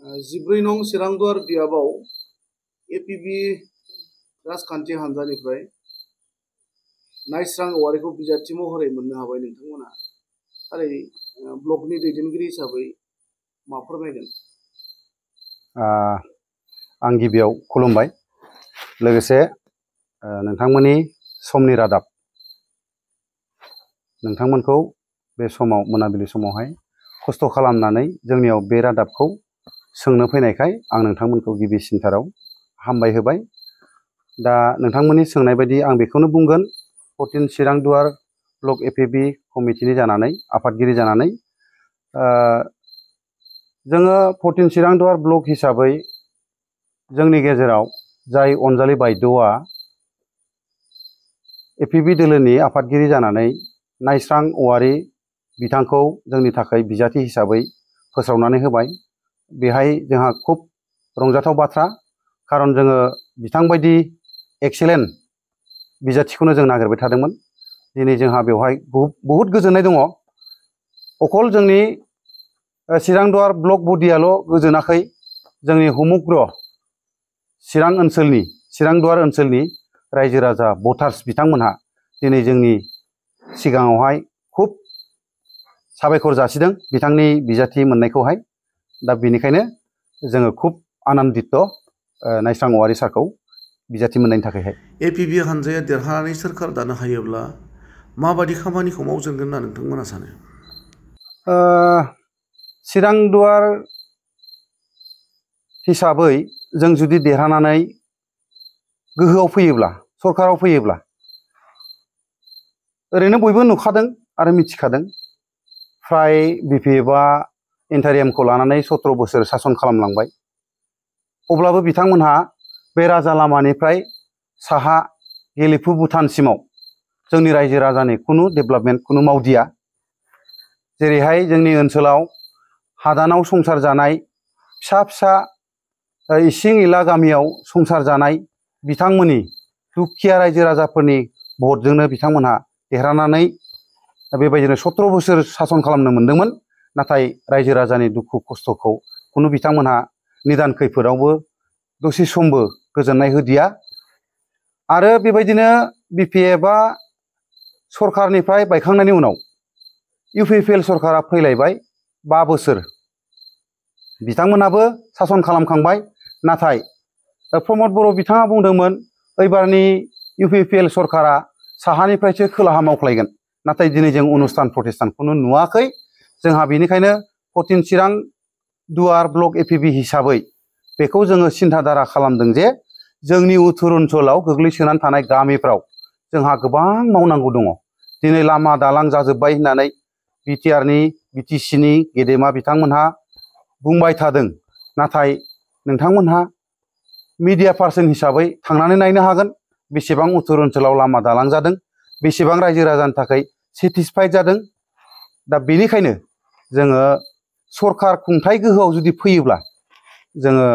14 नं चिरांदुवार बियाबाव एपिबि राजखान्थि हान्जानिफ्राय नायस्रां औवारिखौ बिजाथि महरै मोननो हाबाय नोंथांमोना थारै ब्लकनि दैदेनगिरि हिसाबै मा फोरमायगोन? आं गिबियाव खुलुमबाय। लोगोसे नोंथांमोननि समनि रादाब नोंथांमोनखौ बे समाव मोनाबिलि समावहाय खस्थ' खालामनानै जोंनियाव बे रादाबखौ सोंनो फैनायखाय आं नोंथांमोनखौ गिबि सिनथाराव हामबाय होबाय। दा नोंथांमोननि सोंनाय बायदि आं बेखौनो बुंगोन, 14 चिरांदुवार ब्लक एपिबि कमिटिनि जानानै आफादगिरि जानानै जोङो 14 चिरांदुवार ब्लक हिसाबै जोंनि गेजेराव जाय अनजालि बायद'आ एपिबि दोलोनि आफादगिरि जानानै नायस्रां औवारि बिथांखौ जोंनि थाखाय बिजाथि हिसाबै फोसावनानै होबाय, बेहाय जोंहा खुब रंजाथाव बाथ्रा। खारन जोङो बिथांबायदि एक्सेलेन्ट बिजाथिखौनो जों नागिरबाय थादोंमोन। दिनै जोंहा बेवहाय बहुद गोजोननाय दङ। अकल जोंनि चिरांदुवार ब्लक बडियाल' गोजोनाखै, जोंनि समग्र चिरांदुवार ओनसोलनि रायजो राजा भटार्स बिथांमोनहा दिनै जोंनि सिगाङावहाय खुब साबायखर जासिदों बिथांनि बिजाथि मोननायखौहाय। दा बेनिखायनो जोङो खुब आनन्दित नायस्रां औवारि सारखौ बिजाथि मोननायनि थाखायहाय। एपिबि हान्जाया देरहानानै सोरखार दानो हायोब्ला माबादि खामानिखौ मावजेनगोन होनना नोंथांमोना सानो? चिरांदुवार हिसाबै जों जुदि देरहानानै गोहोआव फैयोब्ला, सरकाराव फैयोब्ला, ओरैनो बयबो नुखादों आरो मिथिखादों, फ्राय बिपिएफआ इन्टारियामखौ लानानै 17 बोसोर सासन खालामलांबाय। अब्लाबो बिथांमोनहा बे राजा लामानिफ्राय साहा गेलेफु भुटानसिमाव जोंनि रायजो राजानि खुनु डेभेलपमेन्ट खुनु मावदिया। जेरैहाय जोंनि ओनसोलाव हादानाव संसार जानाय फिसा फिसा इसिं इला गामियाव संसार जानाय बिथांमोननि दुखिया रायजो राजाफोरनि भटजोंनो बिथांमोनहा देरहानानै बेबायदिनो 17 बोसोर सासन खालामनो मोन्दोंमोन। नाथाय रायजो राजानि दुखु खस्थ'खौ खुनु बिथांमोनहा निदान खैफोदावबो दसे समबो गोजोननाय होदिया। आरो बेबायदिनो बिपिएफआ सरकारनिफ्राय बायखांनायनि उनाव इउपिपिएल सरकारा फैलायबाय 5 बोसोर, बिथांमोनहाबो सासन खालामखांबाय। नाथाय प्रमद बर' बिथाङा बुंदोंमोन एबारनि इउपिपिएल सरकारा साहानिफ्रायसो खोलाहा मावख्लायगोन। नाथाय दिनै जों अनुस्थान प्रतिष्ठानखौनो नुवाखै। जोंहा बेनिखायनो 14 चिरांदुवार ब्लक एपिबि हिसाबै बेखौ जोङो सिन्थाधारा खालामदों जे जोंनि उत्तर ओनसोलाव गोग्लैसोनानै थानाय गामिफ्राव जोंहा गोबां मावनांगौ दङ। दिनै लामा दालां जाजोब्बाय होननानै बिटिसिनि गेदेमा बिथांमोनहा बुंबाय थादों। नाथाय नोंथांमोनहा मिडिया पार्सन हिसाबै थांनानै नायनो हागोन बेसेबां उत्तर ओनसोलाव लामा दालां जादों, बेसेबां रायजो राजानि थाखाय सेटिसफाइड जादों। दा बेनिखायनो जोङो सरकार खुंथाय गोहोआव जुदि फैयोब्ला जोङो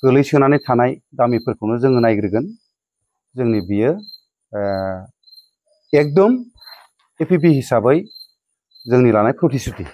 गोलैसोनानै थानाय गामिफोरखौनो जोङो नायग्रोगोन। जोंनि बियो एकदम एपिबि हिसाबै जोंनि लानाय प्रतिश्रुति।